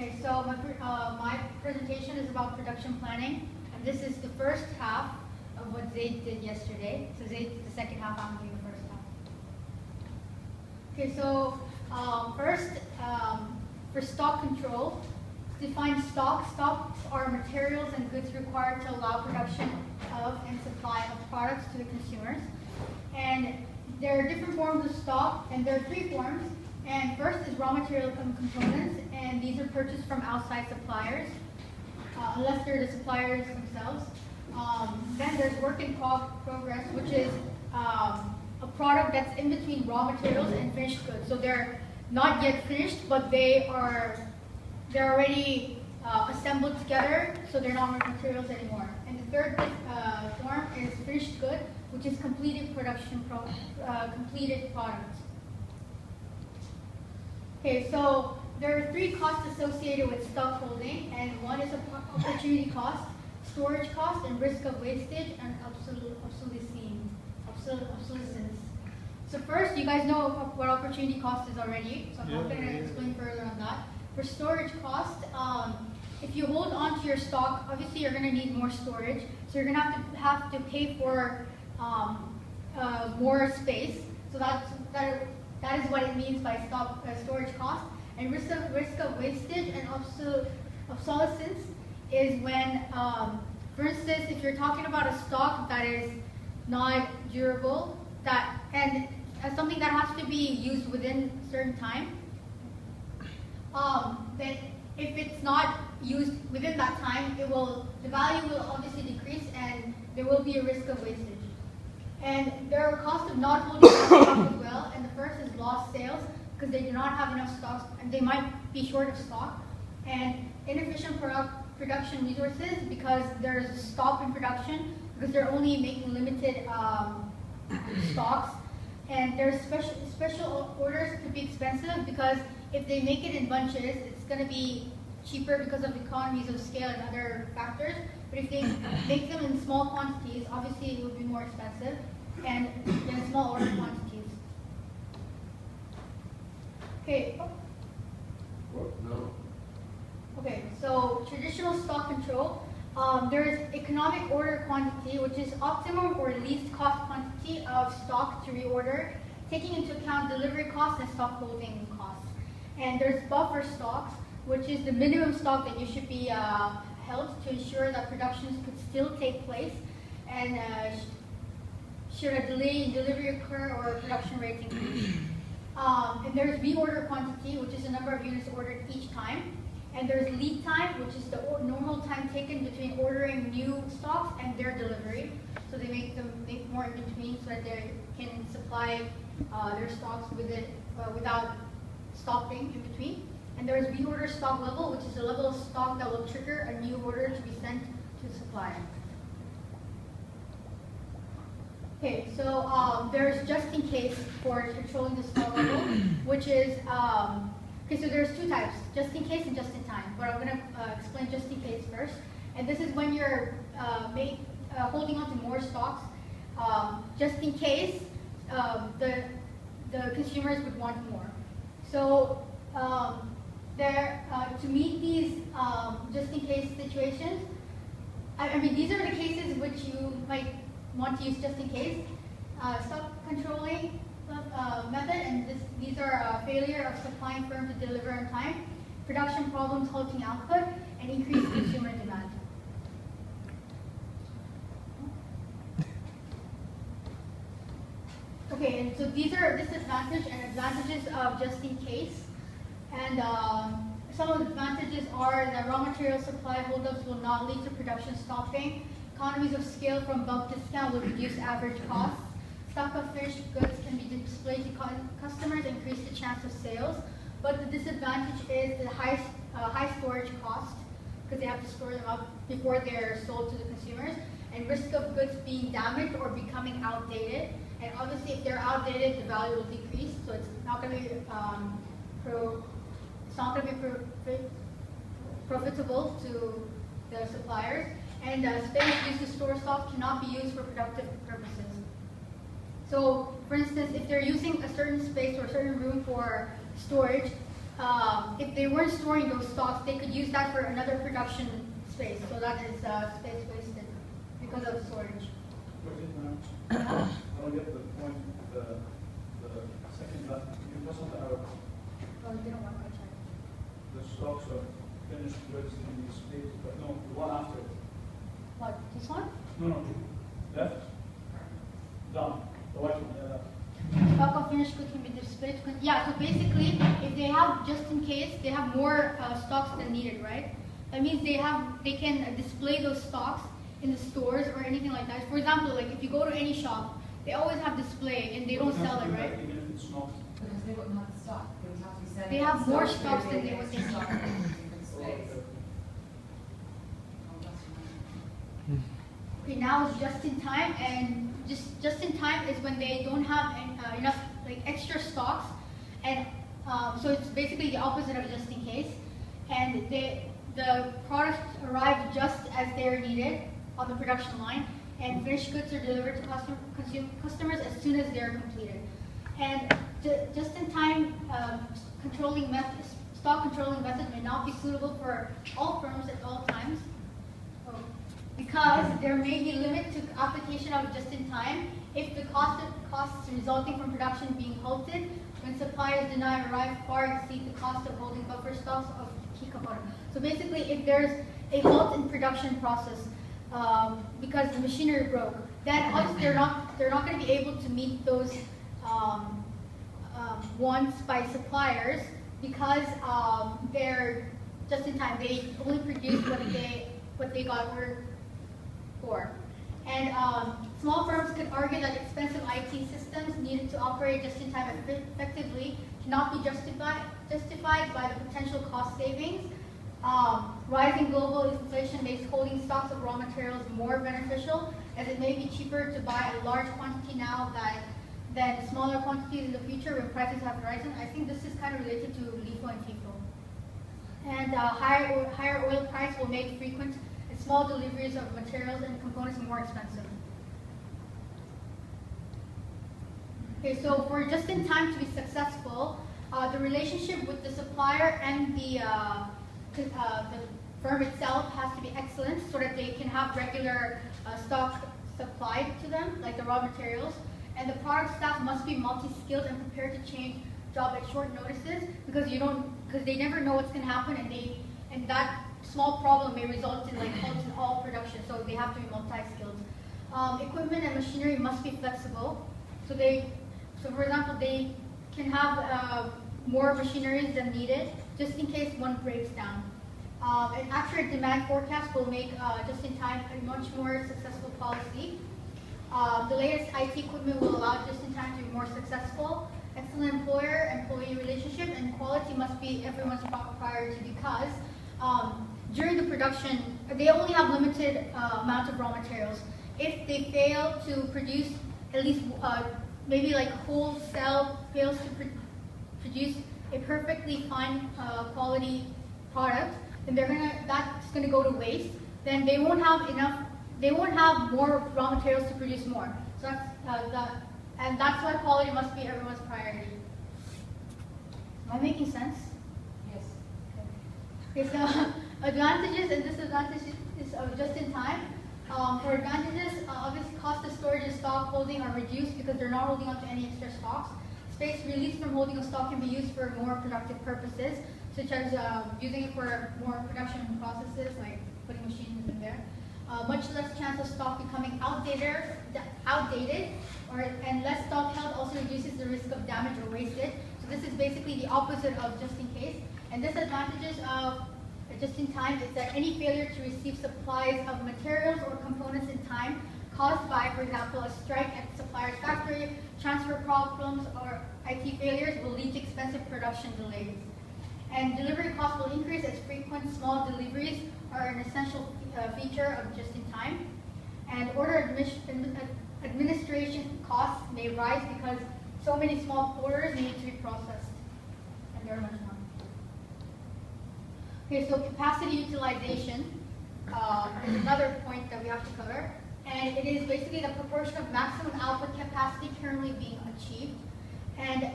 Okay, so my presentation is about production planning, and this is the first half of what Zaid did yesterday. So Zaid did the second half, I'm doing the first half. Okay, so first, for stock control, define stock. Stocks are materials and goods required to allow production of and supply of products to the consumers. And there are different forms of stock, and there are three forms. And first is raw material components, and these are purchased from outside suppliers, unless they're the suppliers themselves. Then there's work in progress, which is a product that's in between raw materials and finished goods. So they're not yet finished, but they're already assembled together, so they're not raw materials anymore. And the third form is finished good, which is completed production, completed products. Okay, so there are three costs associated with stock holding, and one is opportunity cost, storage cost, and risk of wastage and obsolescence. So first, you guys know what opportunity cost is already, so I'm not going to explain further on that. For storage cost, if you hold on to your stock, obviously you're going to need more storage, so you're going to have to pay for more space. So that is what it means by storage cost. And risk of wastage and obsolescence is when, for instance, if you're talking about a stock that is not durable, and something that has to be used within a certain time, then if it's not used within that time, the value will obviously decrease, and there will be a risk of wastage. And there are costs of not holding stock as well, and the first is lost sales, because they do not have enough stocks, and they might be short of stock, and inefficient production resources, because there's a stop in production, because they're only making limited stocks, and there's special orders could be expensive, because if they make it in bunches, it's going to be cheaper because of economies of scale and other factors. But if they make them in small quantities, obviously it would be more expensive, and in small order quantities. Okay. No. Okay, so traditional stock control. There is economic order quantity, which is optimum or least cost quantity of stock to reorder, taking into account delivery costs and stock holding costs. And there's buffer stocks, which is the minimum stock that you should be held to ensure that productions could still take place, and should a delay in delivery occur or production rate increase. And there's reorder quantity, which is the number of units ordered each time. And there's lead time, which is the normal time taken between ordering new stocks and their delivery. So they make more in between so that they can supply their stocks without stopping in between. And there's reorder stock level, which is the level of stock that will trigger a new order to be sent to the supplier. Okay, so there's just in case for controlling the stock level, which is, okay, so there's two types, just in case and just in time. But I'm going to explain just in case first. And this is when you're holding on to more stocks, just in case the consumers would want more. So to meet these just in case situations, I mean, these are the cases which you might want to use just in case. Stock controlling method, and these are failure of supplying firm to deliver on time, production problems halting output, and increased consumer demand. Okay, and so these are disadvantages and advantages of just in case. And some of the advantages are that raw material supply holdups will not lead to production stopping. Economies of scale from bulk discount will reduce average costs. Stock of finished goods can be displayed to customers, increase the chance of sales. But the disadvantage is the high storage cost, because they have to store them up before they're sold to the consumers, and risk of goods being damaged or becoming outdated. And obviously, if they're outdated, the value will decrease, so it's not going to be profitable to the suppliers. And space used to store stock cannot be used for productive purposes. So, for instance, if they're using a certain space or a certain room for storage, if they weren't storing those stocks, they could use that for another production space. So that is space wasted because of storage. I don't get the point. The second that it doesn't have Oh, you didn't want to check. the stocks of finished goods in these states, but no, the one after it. What, this one? No, left, down, the white one, yeah, that. Stock of finished goods can be displayed. Yeah, so basically, if they have, just in case, they have more stocks than needed, right? That means they can display those stocks in the stores or anything like that. For example, like if you go to any shop, they always have display and they don't sell it, right? Even if it's not. Because they wouldn't have the stock, they would have to be selling. They have more stocks than they would extra think. stock in different space. Oh, that's right. Okay, now it's just in time, and just in time is when they don't have enough like extra stocks, and so it's basically the opposite of just in case, and the products arrive just as they're needed on the production line, and finished goods are delivered to customers as soon as they're completed. And just in time controlling methods, stock controlling methods may not be suitable for all firms at all times. Because there may be limit to application of just-in-time if the costs resulting from production being halted when suppliers do not arrive far exceed the cost of holding buffer stocks of key components. So basically, if there's a halt in production process because the machinery broke, then obviously they're not going to be able to meet those wants by suppliers because they're just-in-time. They only produce what they got ordered for. And small firms could argue that expensive IT systems needed to operate just-in-time effectively cannot be justified by the potential cost savings. Rising global inflation makes holding stocks of raw materials more beneficial, as it may be cheaper to buy a large quantity now than smaller quantities in the future when prices have risen. I think this is kind of related to LIFO and FIFO. And higher oil price will make frequent small deliveries of materials and components more expensive. Okay, so for just-in-time to be successful, the relationship with the supplier and the firm itself has to be excellent so that they can have regular stock supplied to them, like the raw materials. And the product staff must be multi-skilled and prepared to change job at short notices because they never know what's going to happen, and that small problem may result in like halts in all production, so they have to be multi-skilled. Equipment and machinery must be flexible. So for example, they can have more machineries than needed, just in case one breaks down. An accurate demand forecast will make just-in-time a much more successful policy. The latest IT equipment will allow just-in-time to be more successful. Excellent employer-employee relationship and quality must be everyone's priority because during the production, they only have limited amount of raw materials. If they fail to produce at least maybe like whole cell fails to produce a perfectly fine quality product, then that's gonna go to waste. Then they won't have more raw materials to produce more. So that's why quality must be everyone's priority. Am I making sense? Yes. Okay, so advantages and disadvantages of just-in-time. For advantages, obviously cost of storage and stock holding are reduced because they're not holding onto any extra stocks. Space released from holding a stock can be used for more productive purposes, such as using it for more production processes, like putting machines in there. Much less chance of stock becoming outdated, and less stock held also reduces the risk of damage or wasted. So this is basically the opposite of just in case. And disadvantages of just-in-time is that any failure to receive supplies of materials or components in time caused by, for example, a strike at the supplier's factory, transfer problems, or IT failures will lead to expensive production delays. And delivery costs will increase as frequent small deliveries are an essential feature of just-in-time. And order administration costs may rise because so many small orders need to be processed, and there are much more. Okay, so capacity utilization is another point that we have to cover. And it is basically the proportion of maximum output capacity currently being achieved. And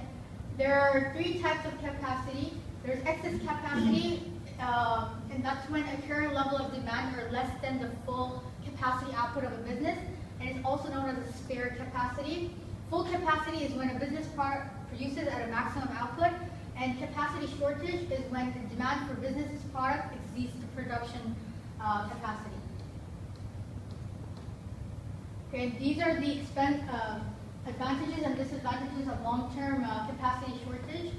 there are three types of capacity. There's excess capacity, and that's when a current level of demand are less than the full capacity output of a business, and it's also known as a spare capacity. Full capacity is when a business produces at a maximum output, and capacity shortage is when the demand for business's product exceeds the production capacity. Okay, these are the advantages and disadvantages of long-term capacity shortage.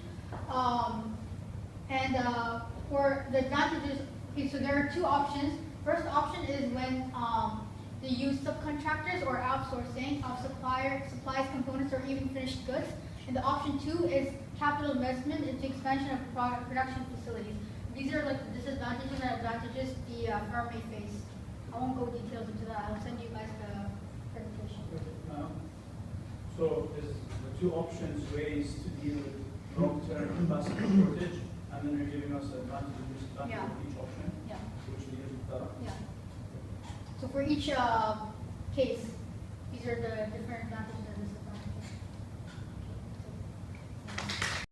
For the advantages, okay, so there are two options. First option is when they use subcontractors or outsourcing of supplies, components, or even finished goods. And the option two is capital investment into expansion of production facilities. These are like the disadvantages and advantages the firm may face. I won't go details into that. I'll send you guys the presentation. So is the two options ways to deal with long-term capacity shortage, and then you're giving us advantage and disadvantage Yeah. of each option, Yeah. which deals with that. Yeah. So for each